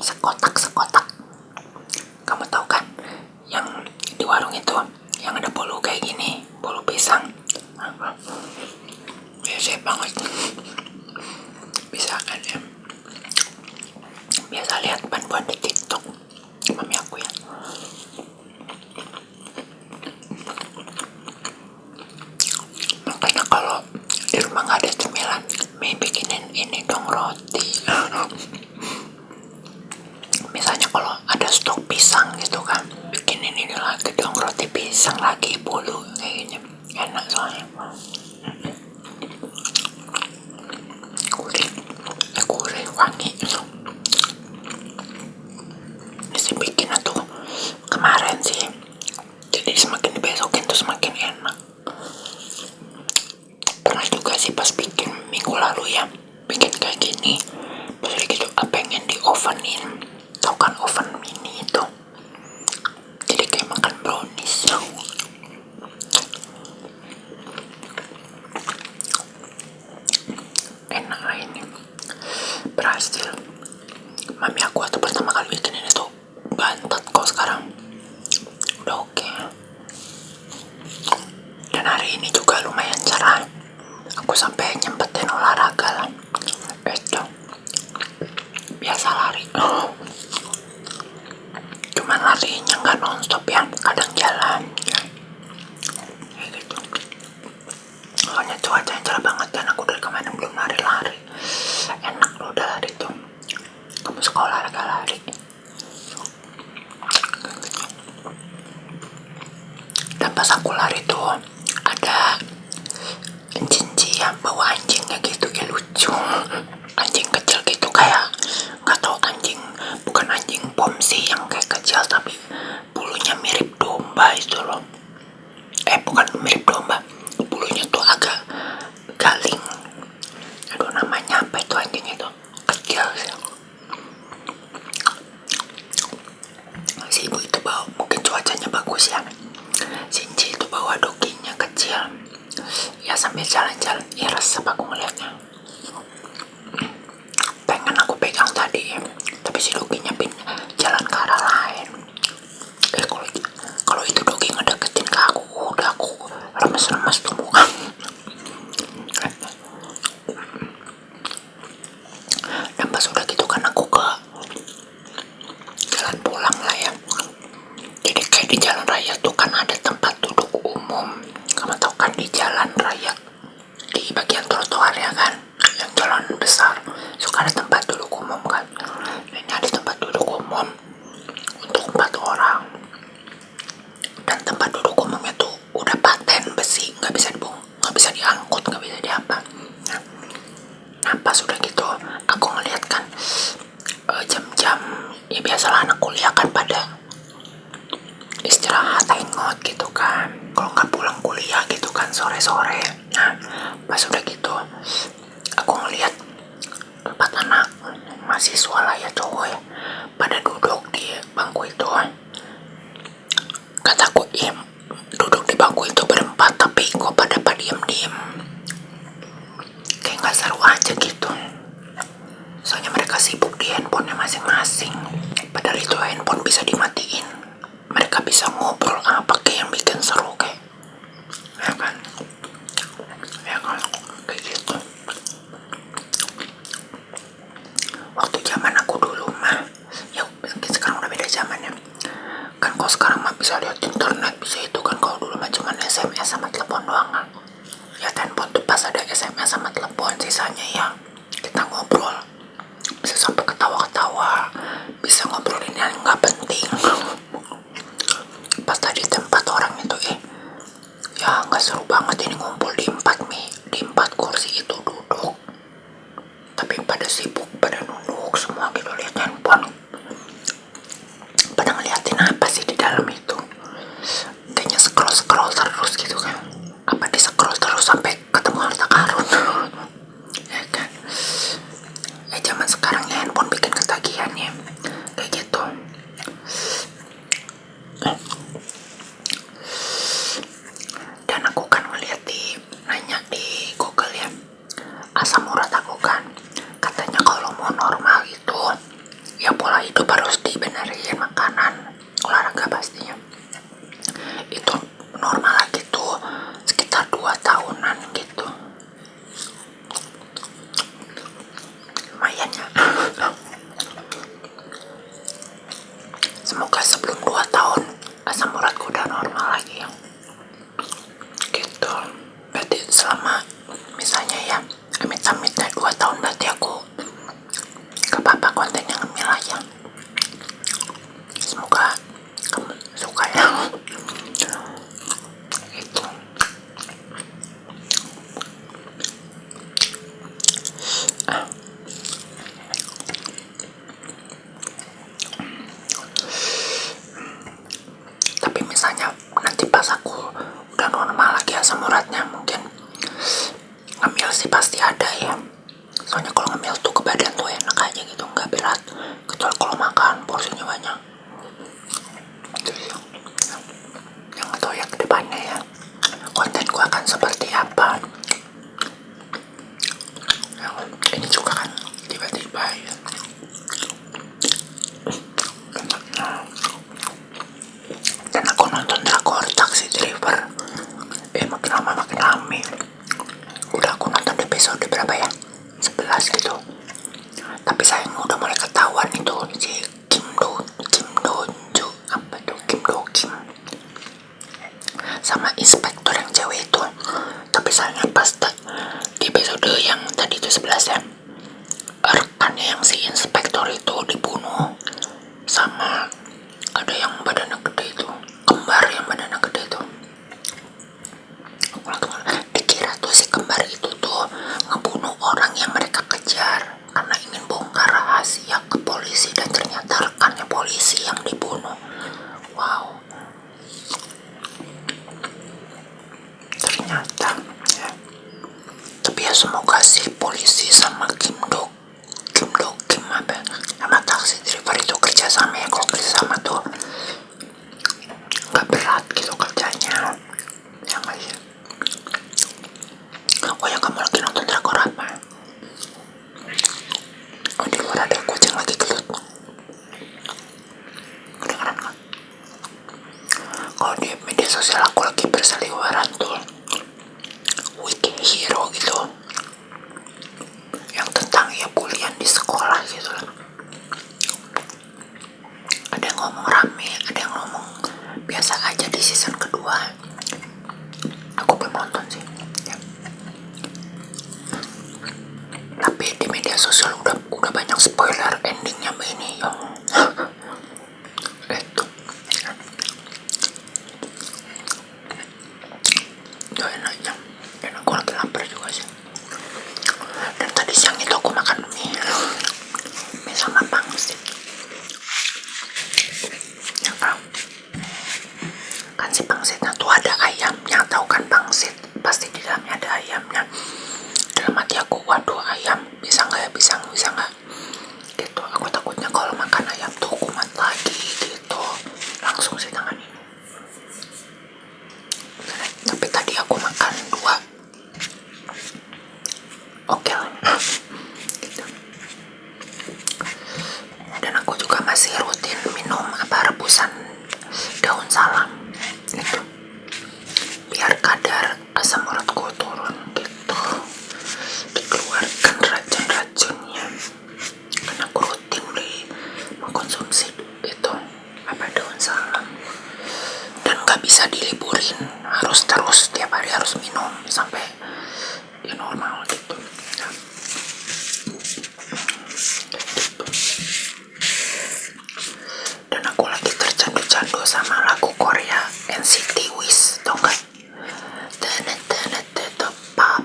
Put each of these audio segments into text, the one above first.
sekotak. Kamu tahu kan yang di warung itu yang ada bolu kayak gini, bolu pisang. Biasa banget. Bisa kan ya? Biasa lihat buat di TikTok mami aku ya. Makanya kalau di rumah nggak ada cemilan, mie bikinin ini dong, roti. Misalnya kalau ada stok pisang gitu kan, bikinin ini lagi dong, roti pisang lagi, bolu kayaknya enak soalnya. Gurih wangi. Ini sih bikin tuh kemarin sih, jadi semakin dibesokin tuh semakin enak. Pernah juga sih pas bikin minggu lalu ya, bikin kayak gini, terus gitu pengen di ovenin. Tau kan oven mini itu, jadi kayak makan brownies. Enak lah ini, berhasil. Mami aku waktu pertama kali bikin ini tuh bantet, kok sekarang udah oke. Dan hari ini juga lumayan cerah, aku sampai nyempetin olahraga lah. Itu biasa lari, cuman larinya nggak nonstop ya, kadang jalan ya. Kayak gitu. Soalnya cuacanya cerah banget dan aku dari kemarin belum lari-lari. Enak loh udah lari tuh. Kamu suka olahraga lari? Dan pas aku lari tuh ada Cinci yang bawa anjingnya gitu, ya lucu. Anjing kecil gitu, kayak nggak tahu anjing, bukan anjing pom sih yang kayak kecil, tapi bulunya mirip domba itu loh. Bukan mirip domba, bulunya tuh agak galing. Aduh, namanya apa itu anjing itu, kecil sih. Si ibu itu bawa, mungkin cuacanya bagus ya, Cinci itu bawa doginya kecil ya, sambil jalan-jalan. Ya resep aku ngeliatnya, pengen aku pegang tadi, tapi si doginya jalan ke arah lain. Kalau itu dogi ngedeketin ke aku, udah aku lemes-lemes tuh muka. Dan pas udah gitu kan aku ke jalan pulang lah ya. Jadi kayak di jalan raya tuh kan ada tempat duduk umum. Kamu tahu kan di jalan raya, di bagian trotoar ya kan, yang jalan besar suka ada tempat duduk umum kan. Nah, ini ada tempat duduk umum untuk 4 orang. Dan tempat duduk umumnya tuh udah paten besi, nggak bisa diangkut, nggak bisa diapa. Nah pas udah gitu aku ngeliat kan jam-jam ya biasalah anak kuliah kan pada istirahat hangout gitu kan, kalau nggak pulang kuliah gitu kan sore-sore. Nah pas udah gitu aku ngeliat 4 anak mahasiswa lah ya, cowok ya, pada duduk di bangku itu. Kataku, duduk di bangku itu berempat tapi kok pada diem-diem, kayak nggak seru aja gitu. Soalnya mereka sibuk di handphonenya masing-masing, padahal itu handphone bisa dimatiin, mereka bisa ngobrol apa kayak yang bikin seru kayak, ya kan kayak gitu. Waktu zaman aku dulu mah ya, sekarang udah beda zamannya kan. Kalau sekarang mah bisa lihat internet, bisa itu kan. Kalau dulu mah cuman SMS sama telepon doang kan. Ya handphone tuh pas ada SMS sama telepon, sisanya ya kita ngobrol, bisa sampai ketawa-ketawa, bisa ngobrolin yang nggak penting. Pas tadi tempat orang itu ya nggak seru banget ini, ngumpul di 4 kursi itu duduk, tapi pada sibuk, pada nunduk semua gitu lihat handphone. Pada ngeliatin apa sih di dalam itu, selama misalnya ya amit-amitnya 2 tahun, berarti aku gak apa-apa kontennya ngemil aja. Semoga kamu suka ya. Itu tapi misalnya nanti pas aku udah normal lagi asam uratnya, mungkin ngemil sih pasti ada ya. Soalnya kalau ngemil tuh ke badan tuh enak aja gitu, nggak berat. Kecuali kalau makan porsinya banyak. Itu sih yang nggak tahu ya kedepannya ya konten gua akan seperti apa. Ini juga kan tiba-tiba ya. Dan aku nonton drakor Taxi Driver. Makin lama makin rame. Udah aku nonton episode berapa ya? 11 gitu. Tapi sayang udah mulai ketahuan itu si Kim Do apa tuh, Kim Do Kim sama inspektur yang cewek itu. Tapi sayangnya pas di episode yang tadi itu 11 ya, rekannya yang si inspektur itu dibunuh sama ada yang badannya gede itu, kembar yang badannya gede itu. Dikira tuh si kembar itu tuh ngebunuh orang yang mereka kejar karena ingin bongkar rahasia ke polisi, dan ternyata rekannya polisi yang dibunuh. Wow, ternyata ya. Tapi ya semoga si polisi sama Kim Kim apa sama Taxi Driver itu kerja sama ya. Kalau kerja sama tuh nggak berat gitu kerjanya ya nggak sih. Oh ya, kamu lagi nonton drakor apa? Oh, di luar ada kucing lagi gelut. Kedengeran nggak? Kalau di media sosial aku lagi berseliweran tuh Wiki Hero gitu, yang tentang ya bulian di sekolah gitu lah. Ada yang ngomong rame, ada yang ngomong biasa aja di season kedua. Aku belum nonton sih ya. Tapi di media sosial udah banyak spoiler endingnya begini ya. Itu ya enaknya, dan aku lagi lapar juga sih. Dan tadi siang itu aku makan mie sama pangsit ya kan si pangsitnya tuh ada ayamnya, tahu kan pangsit pasti di dalamnya ada ayamnya. Dalam hati aku, waduh ayam bisa nggak ya, bisa nggak gitu. Aku takutnya kalau makan ayam tuh kumat lagi gitu, langsung sih tangan ini. Tapi tadi aku makan 2, oke lah gitu. Dan aku juga masih rutin minum rebusan daun salam gitu, biar kadar asam uratku turun gitu, dikeluarkan racun-racunnya. Karena aku rutin mengkonsumsi itu daun salam, dan nggak bisa diliburin, harus terus tiap hari harus minum sampai ya normal gitu ya. Dan aku lagi tercandu-candu sama lagu Korea NCT Wish, tau gak? Pop,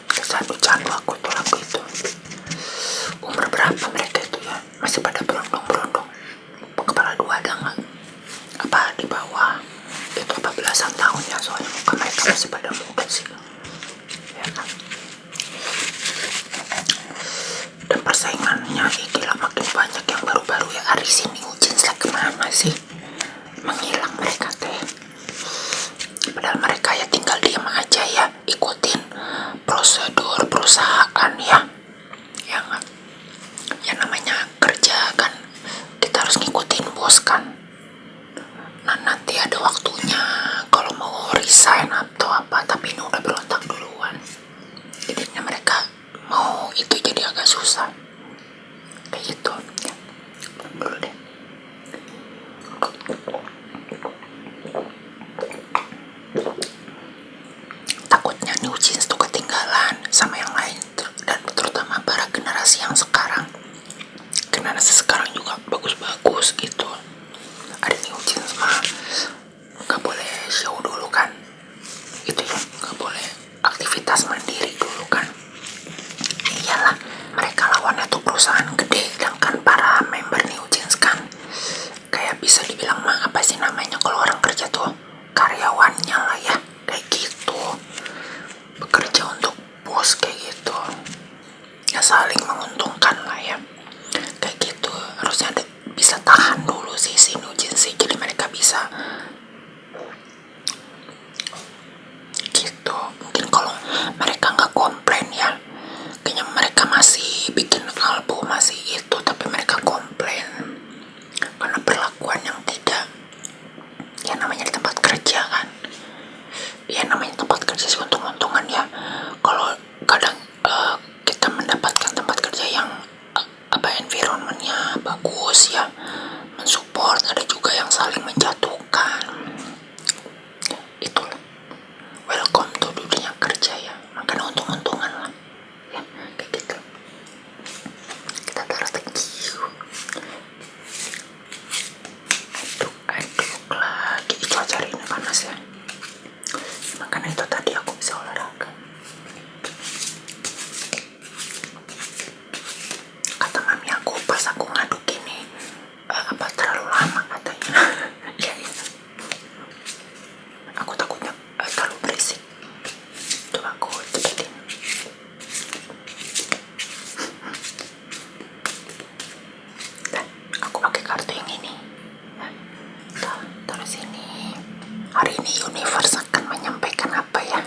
tercandu-candu aku tuh lagu itu. Umur berapa mereka itu ya? Masih pada berondong-berondong. Kepala 2 ada gak? Apa di bawah itu apa belasan tahun ya, soalnya muka mereka masih pada muda sih ya kan. Dan persaingannya gila, makin banyak yang baru-baru ya. Aris ini Ujin kemana sih, menghilang mereka teh. Padahal mereka ya tinggal diam aja ya, ikutin prosedur perusahaan ya kan. Ya namanya kerja kan, kita harus ngikutin bos kan. Nah nanti ada waktunya kalau mau resign atau apa, tapi ini udah berontak duluan. Jadinya mereka mau itu jadi agak susah kayak gitu ya. Dulu deh. new jeans tuh ketinggalan sama yang lain, dan terutama para generasi yang sekarang. Generasi sekarang juga bagus-bagus gitu. Ada new jeans mah nggak boleh show dulu kan, itu ya, nggak boleh aktivitas mandiri dulu kan. Iyalah, mereka lawannya tuh perusahaan gede, sedangkan para member new jeans kan kayak bisa dibilang mah apa sih namanya kalau orang kerja tuh, karyawannya lah ya, kayak gitu, bekerja untuk bos kayak gitu ya, saling menguntungkan lah ya, kayak gitu. Harusnya bisa tahan dulu sih si new jeans sih, jadi mereka bisa gitu. Mungkin kalau mereka nggak komplain ya, kayaknya mereka masih bikin album masih itu, tapi mereka komplain karena perlakuan yang tidak, ya namanya di tempat kerja kan, ya namanya tempat kerja sih untung-untungan ya. Kalau kadang kita mendapatkan tempat kerja yang environmentnya bagus ya, mensupport, ada juga yang saling menjatuhkan. Itulah welcome to dunia kerja ya, makanya untung-untungan lah ya, kayak gitu. Kita taruh tinggi. Aduk lagi, cuaca hari ini panas ya, makanya itu tadi aku bisa olahraga. Kata mami aku pas aku ngaduk ini terlalu lama katanya. Ya, aku takutnya terlalu berisik, coba aku cepetin. Dan aku pakai kartu yang ini. Taruh sini. Hari ini universe akan menyampaikan apa ya?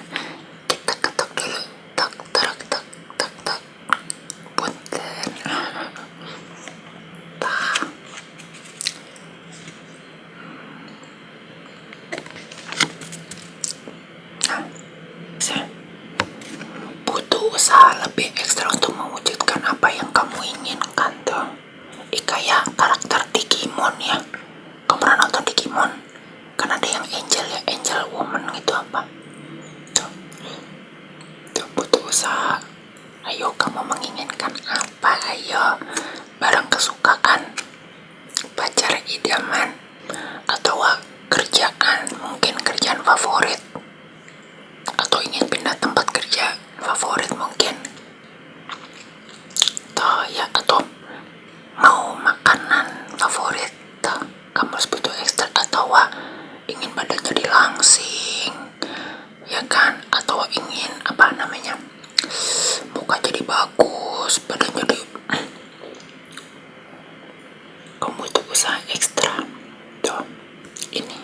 Kita ketok dulu. Tak tak tak tak tak. Punten. Saya butuh usaha lebih ekstra untuk mewujudkan apa yang kamu inginkan tuh. Kayak karakter Digimon ya. Kamu pernah nonton Digimon? Kan ada yang angel ya, angel woman gitu apa? Tuh butuh usaha. Ayo kamu menginginkan apa? Ayo, barang kesukaan, pacar idaman, atau kerjaan, mungkin kerjaan favorit, atau ingin pindah tempat kerja favorit mungkin. Tuh ya, atau mau makanan favorit tuh, kamu harus butuh ekstra. Atau ingin badan jadi langsing ya kan, atau ingin apa namanya, muka jadi bagus, badan jadi, kamu butuh usaha ekstra tuh ini.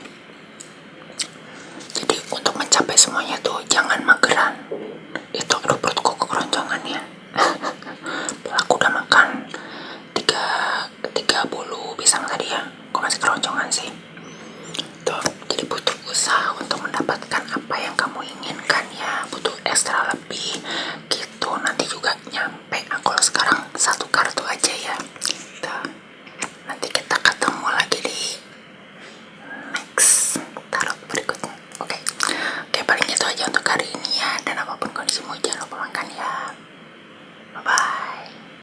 Jadi untuk mencapai semuanya tuh jangan mageran. Itu aduh perutku keroncongan ya. Aku udah makan 3 bolu pisang tadi ya, aku masih keroncongan sih.